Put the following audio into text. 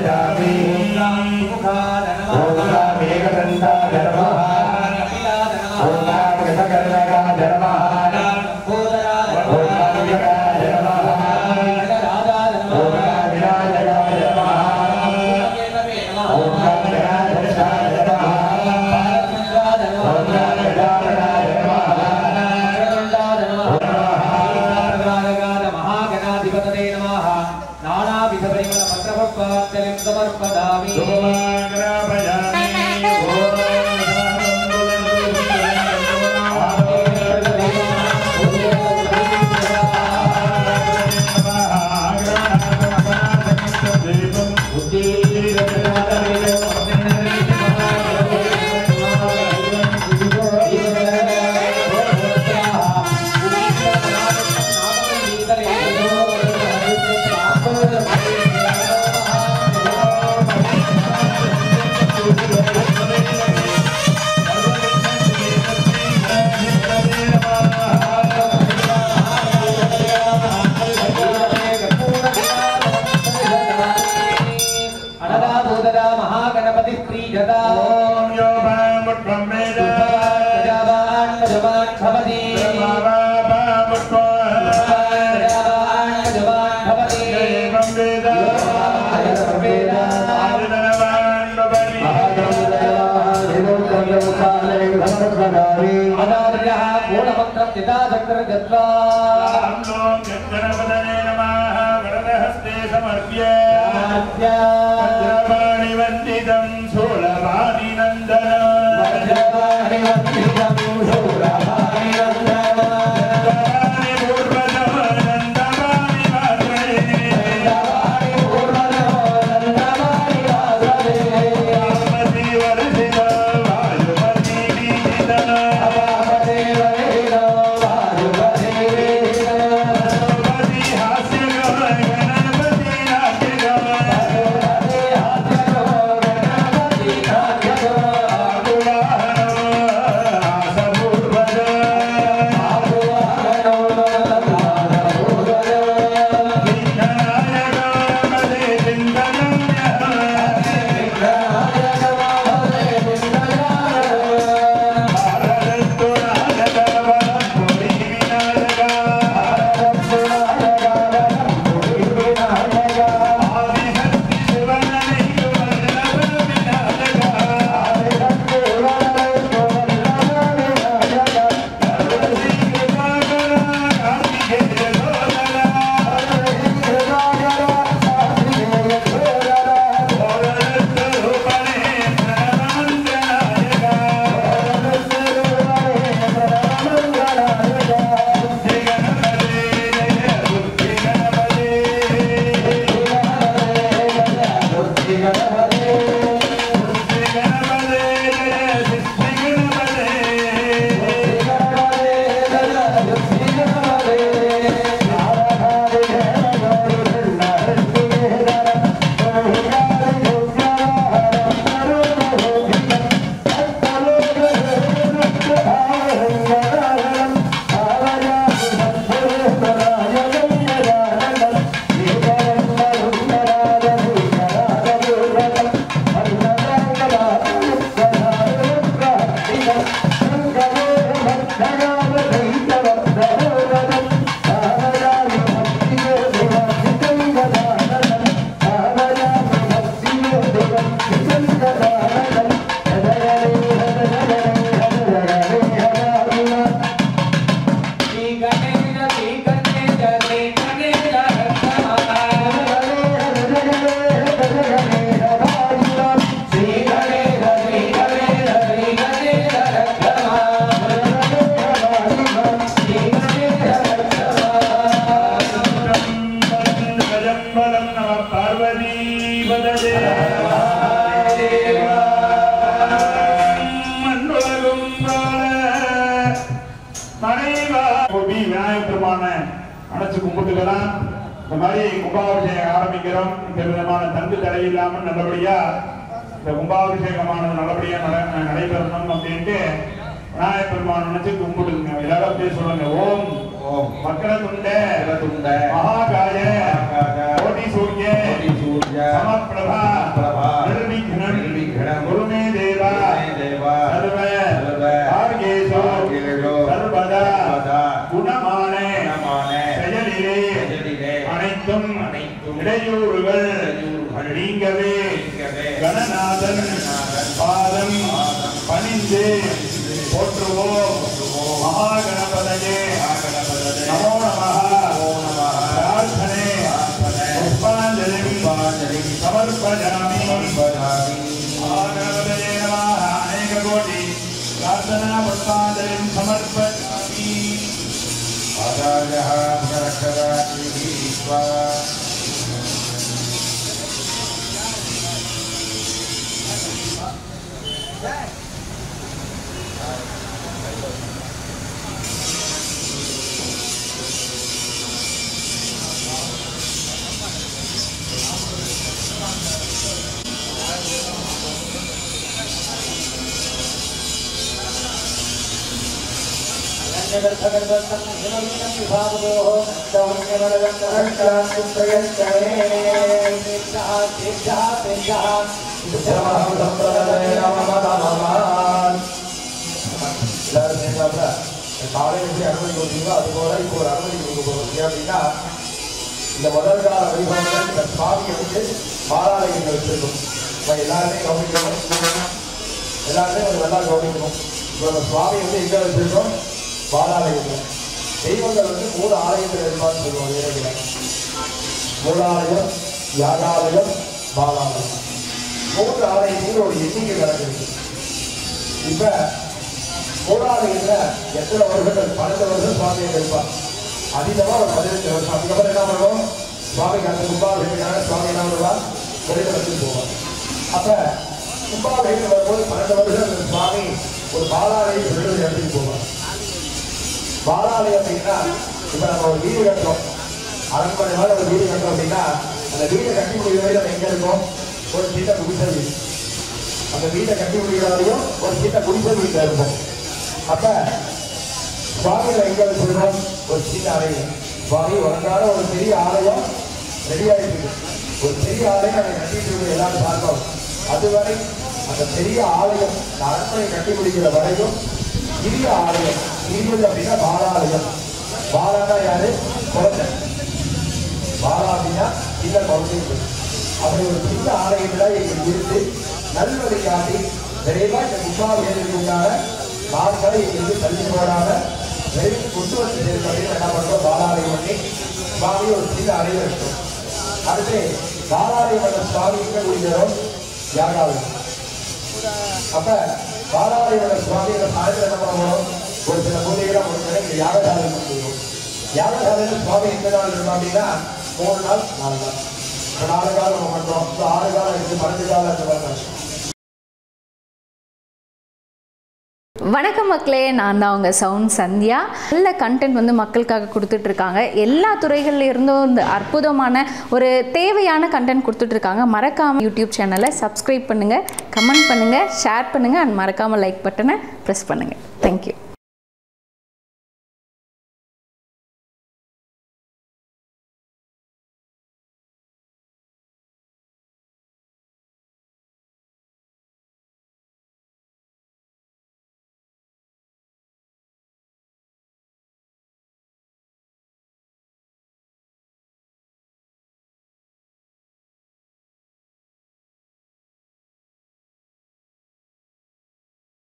Oke. समप्रभा निर्विघ्नं गुरु मे देवा सर्व भाग्येषु सर्वदा गुणमाने செயலிலே அனைத்தும் இடையூறுகள் நீங்கவே கணநாதன் பாதம் பணிந்து போற்றுவோம். மகாகணபதயே நமோ நமः. பிரார்த்தனை புஷ்பாஞ்சலி சமர்ப்பயாமி. மகாகணபதயே நமः. அநேக கோடி பிரார்த்தனா புஷ்பாஞ்சலி சமர்ப்பயாமி. ஆதாரः புனரக்ஷராதி விஸ்வா இந்த முதல் கால வழிபாடுகள் இந்த சுவாமியை வந்து பாலாலயங்கள் வச்சிருக்கும். எல்லாருமே கவனிக்கணும், எல்லாருமே ஒரு நல்லா கவனிக்கணும். இப்போ நம்ம சுவாமி வந்து எங்க வச்சிருக்கோம்? பாலாலயத்தில். தெய்வங்கள் வந்து 3 ஆலயத்தில் இருப்பான்னு சொல்லுவோம். வேலைகளை மூலாலயம், யாகாலயம், பாலாலயம். 3 ஆலயத்தில் ஒரு எண்ணிக்கை நடக்குது. இப்ப மூலாலயத்துல எத்தனை வருஷங்கள்? 12 வருஷம் சுவாமியை இருப்பார். அதிகமா ஒரு 15 வருஷம். அதுக்கப்புறம் என்ன பண்ணுவோம்? சுவாமிக்கு அந்த கும்பாபிஷேகம் சுவாமி என்ன பண்ணுவார்? வெளியில வந்து போவார். அப்ப கும்பாபிஷேகம் வரும்போது 12 வருஷம் சுவாமி ஒரு பாலாலயம் சொல்லிட்டு இடத்துக்கு போவார். பாலாலயம் அப்படின்னா இப்ப நம்ம ஒரு வீடு கட்டுறோம், அரண்மனை மாதிரி ஒரு வீடு கட்டுறோம் அப்படின்னா அந்த வீட்டை கட்டி முடிக்கிற வரையும் எங்க இருக்கும்? ஒரு சின்ன குடிசை வீடு. அந்த வீட்டை கட்டி முடிக்கிற வரையும் ஒரு சின்ன குடிசை வீட்டில் இருக்கும். அப்ப சுவாமிகளை எங்க வச்சிருக்கோம்? ஒரு சின்ன ஆலயம். சுவாமி உனக்கான ஒரு பெரிய ஆலயம் ரெடி ஆயிட்டு, ஒரு பெரிய ஆலயம் அதை கட்டிட்டு எல்லாரும் பார்க்கணும். அதுவரை அந்த பெரிய ஆலயம் அரண்மனை கட்டி முடிக்கிற வரையும் சிறிய ஆலயம், சிறியது அப்படின்னா பாலாலயம். பாலானா யாரு? குழந்தை. பாலா அப்படின்னா சின்ன குழந்தை. அப்படி ஒரு சின்ன ஆலயத்துல எங்களுக்கு இருந்து நல்வழி காட்டி விரைவா இந்த கும்பாபிஷேகத்துக்கு உண்டான நாட்களை எங்களுக்கு தள்ளி போடாம விரைவில் கொண்டு வந்து சேர்ப்பதையும் என்ன பண்றோம்? பாலாலயம் பண்ணி சுவாமி ஒரு சின்ன அறையை வைக்கிறோம். அடுத்து பாலாலயம் பண்ண சுவாமி எங்க குடிக்கிறோம்? யாகாலயம். அப்ப பாலாலயோட சுவாமியோட சாயத்தில் என்ன பண்ணுவோம்? ஒரு சில பூஜைகளை முடிஞ்சோட இங்க யாகசாலையில் பண்ணுவோம். யாகசாலையில் சுவாமி எந்த நாள் இருக்கும் அப்படின்னா 3 நாள் 4 நாள். 4 காலம் நம்ம பண்றோம். 6 காலம் இருக்கு, 12 காலம் இருக்கு. வணக்கம் மக்களே, நான் தான் உங்கள் சவுண்ட் சந்தியா. நல்ல கண்டென்ட் வந்து மக்களுக்காக கொடுத்துட்ருக்காங்க. எல்லா துறைகளில் இருந்தும் இந்த அற்புதமான ஒரு தேவையான கண்டென்ட் கொடுத்துட்ருக்காங்க. மறக்காமல் யூடியூப் சேனலை சப்ஸ்கிரைப் பண்ணுங்கள், கமெண்ட் பண்ணுங்கள், ஷேர் பண்ணுங்கள் அண்ட் மறக்காமல் லைக் பட்டனை ப்ரெஸ் பண்ணுங்கள். தேங்க்யூ.